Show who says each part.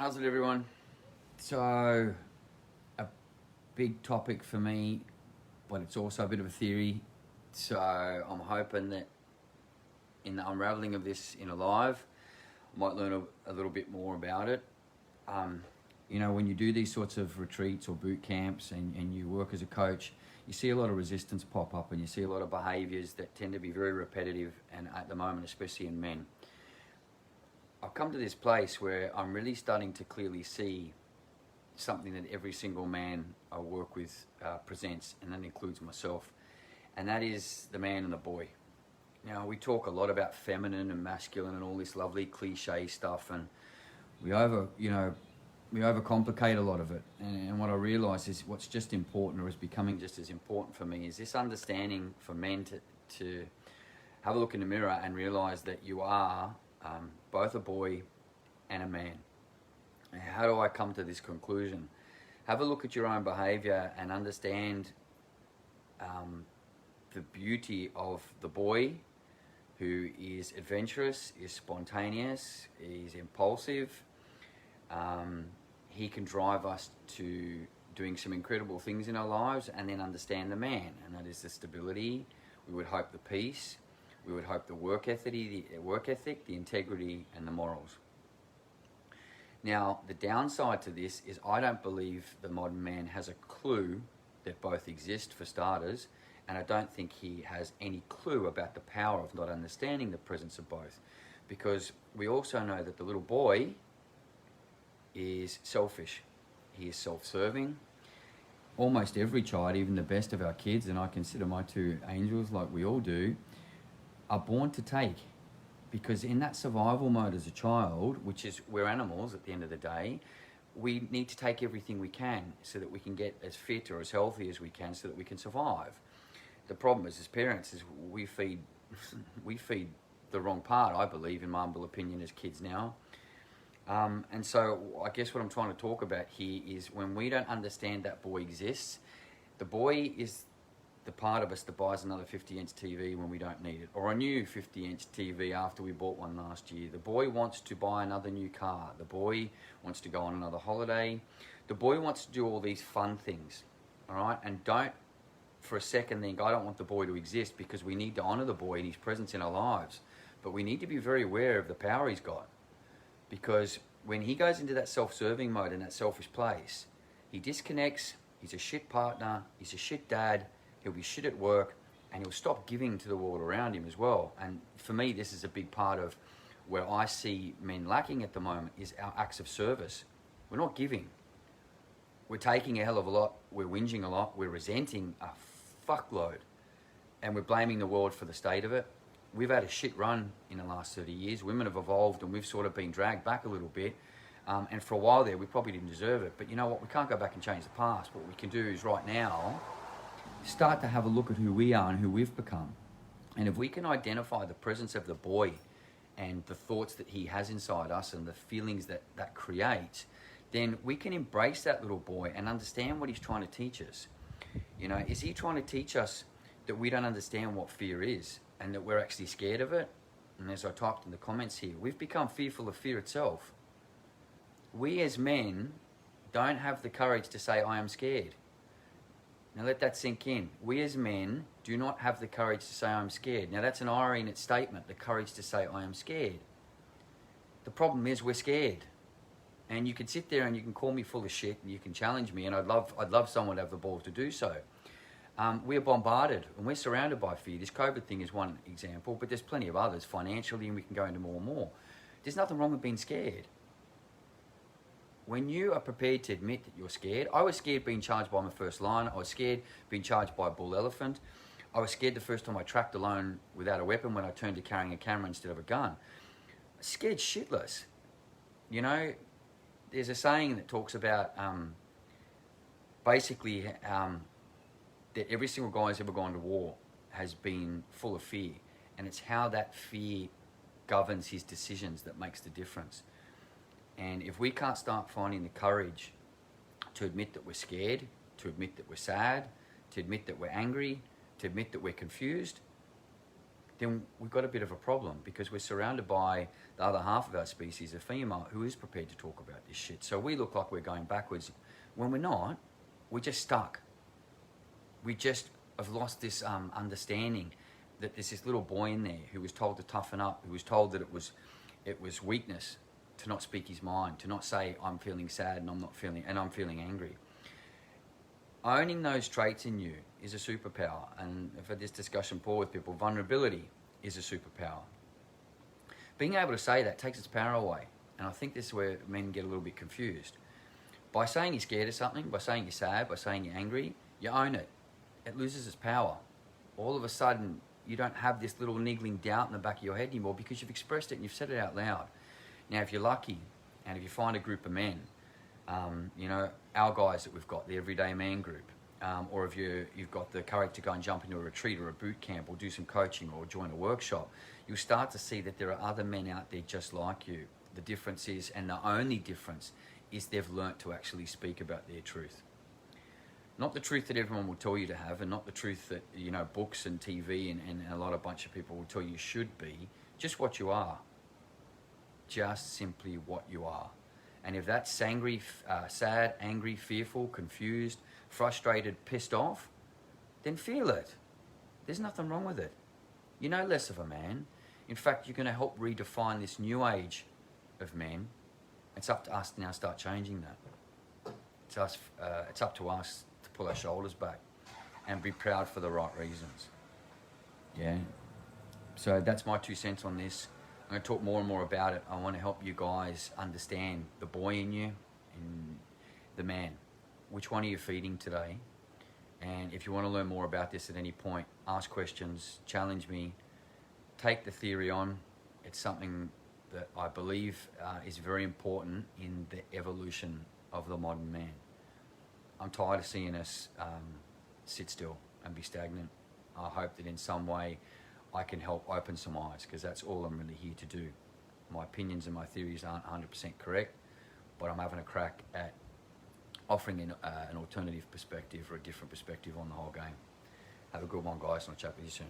Speaker 1: How's it, everyone? So, a big topic for me, but it's also a bit of a theory. So, I'm hoping that in the unraveling of this in a live, I might learn a little bit more about it. Um, when you do these sorts of retreats or boot camps and you work as a coach, you see a lot of resistance pop up and you see a lot of behaviors that tend to be very repetitive, and at the moment, especially in men. I've come to this place where I'm really starting to clearly see something that every single man I work with presents, and that includes myself, and that is the man and the boy. Now, we talk a lot about feminine and masculine and all this lovely cliche stuff, and we overcomplicate a lot of it. And what I realise is what's just important, or is becoming just as important for me, is this understanding for men to have a look in the mirror and realise that you are both a boy and a man. How do I come to this conclusion? Have a look at your own behaviour and understand the beauty of the boy who is adventurous, is spontaneous, is impulsive. He can drive us to doing some incredible things in our lives, and then understand the man, and that is the stability. We would hope the peace. We would hope the work ethic, the integrity, and the morals. Now, the downside to this is I don't believe the modern man has a clue that both exist, for starters, and I don't think he has any clue about the power of not understanding the presence of both. Because we also know that the little boy is selfish. He is self-serving. Almost every child, even the best of our kids, and I consider my two angels like we all do, are born to take. Because in that survival mode as a child, which is, we're animals at the end of the day, we need to take everything we can so that we can get as fit or as healthy as we can so that we can survive. The problem is, as parents, is we feed the wrong part, I believe, in my humble opinion, as kids now. And so I guess what I'm trying to talk about here is when we don't understand that boy exists, the boy is the part of us that buys another 50-inch TV when we don't need it, or a new 50-inch TV after we bought one last year. The boy wants to buy another new car. The boy wants to go on another holiday. The boy wants to do all these fun things, all right? And don't for a second think, I don't want the boy to exist, because we need to honour the boy and his presence in our lives. But we need to be very aware of the power he's got, because when he goes into that self-serving mode and that selfish place, he disconnects, he's a shit partner, he's a shit dad, he'll be shit at work, and he'll stop giving to the world around him as well. And for me, this is a big part of where I see men lacking at the moment, is our acts of service. We're not giving. We're taking a hell of a lot, we're whinging a lot, we're resenting a fuckload, and we're blaming the world for the state of it. We've had a shit run in the last 30 years. Women have evolved, and we've sort of been dragged back a little bit. And for a while there, we probably didn't deserve it. But you know what? We can't go back and change the past. What we can do is right now start to have a look at who we are and who we've become. And if we can identify the presence of the boy and the thoughts that he has inside us and the feelings that that creates, then we can embrace that little boy and understand what he's trying to teach us. Is he trying to teach us that we don't understand what fear is and that we're actually scared of it? And as I typed in the comments here, we've become fearful of fear itself. We as men don't have the courage to say, I am scared. Now let that sink in. We as men do not have the courage to say I'm scared. Now that's an irony in its statement, the courage to say I am scared. The problem is we're scared. And you can sit there and you can call me full of shit and you can challenge me, and I'd love someone to have the balls to do so. We're bombarded and we're surrounded by fear. This COVID thing is one example, but there's plenty of others financially, and we can go into more and more. There's nothing wrong with being scared. When you are prepared to admit that you're scared, I was scared being charged by my first line. I was scared being charged by a bull elephant. I was scared the first time I tracked alone without a weapon when I turned to carrying a camera instead of a gun. Scared shitless. There's a saying that talks about basically that every single guy who's ever gone to war has been full of fear. And it's how that fear governs his decisions that makes the difference. And if we can't start finding the courage to admit that we're scared, to admit that we're sad, to admit that we're angry, to admit that we're confused, then we've got a bit of a problem, because we're surrounded by the other half of our species, a female, who is prepared to talk about this shit. So we look like we're going backwards when we're not. We're just stuck. We just have lost this understanding that there's this little boy in there who was told to toughen up, who was told that it was weakness to not speak his mind, to not say, I'm feeling sad and I'm feeling angry. Owning those traits in you is a superpower. And I've had this discussion before with people. Vulnerability is a superpower. Being able to say that takes its power away. And I think this is where men get a little bit confused. By saying you're scared of something, by saying you're sad, by saying you're angry, you own it. It loses its power. All of a sudden, you don't have this little niggling doubt in the back of your head anymore, because you've expressed it and you've said it out loud. Now, if you're lucky, and if you find a group of men, you know, our guys that we've got, the Everyday Man group, or if you've got the courage to go and jump into a retreat or a boot camp or do some coaching or join a workshop, you'll start to see that there are other men out there just like you. The difference is, and the only difference, is they've learnt to actually speak about their truth. Not the truth that everyone will tell you to have, and not the truth that, you know, books and TV and a lot of bunch of people will tell you should be. Just what you are. Just simply what you are. And if that's angry, sad, angry, fearful, confused, frustrated, pissed off, then feel it. There's nothing wrong with it. You're no less of a man. In fact, you're going to help redefine this new age of men. It's up to us to now start changing that. It's up to us to pull our shoulders back and be proud for the right reasons. Yeah. So that's my 2 cents on this. I'm going to talk more and more about it. I want to help you guys understand the boy in you and the man. Which one are you feeding today? And if you want to learn more about this at any point, ask questions, challenge me, take the theory on. It's something that I believe is very important in the evolution of the modern man. I'm tired of seeing us sit still and be stagnant. I hope that in some way I can help open some eyes, because that's all I'm really here to do. My opinions and my theories aren't 100% correct, but I'm having a crack at offering an alternative perspective or a different perspective on the whole game. Have a good one, guys, and I'll chat with you soon.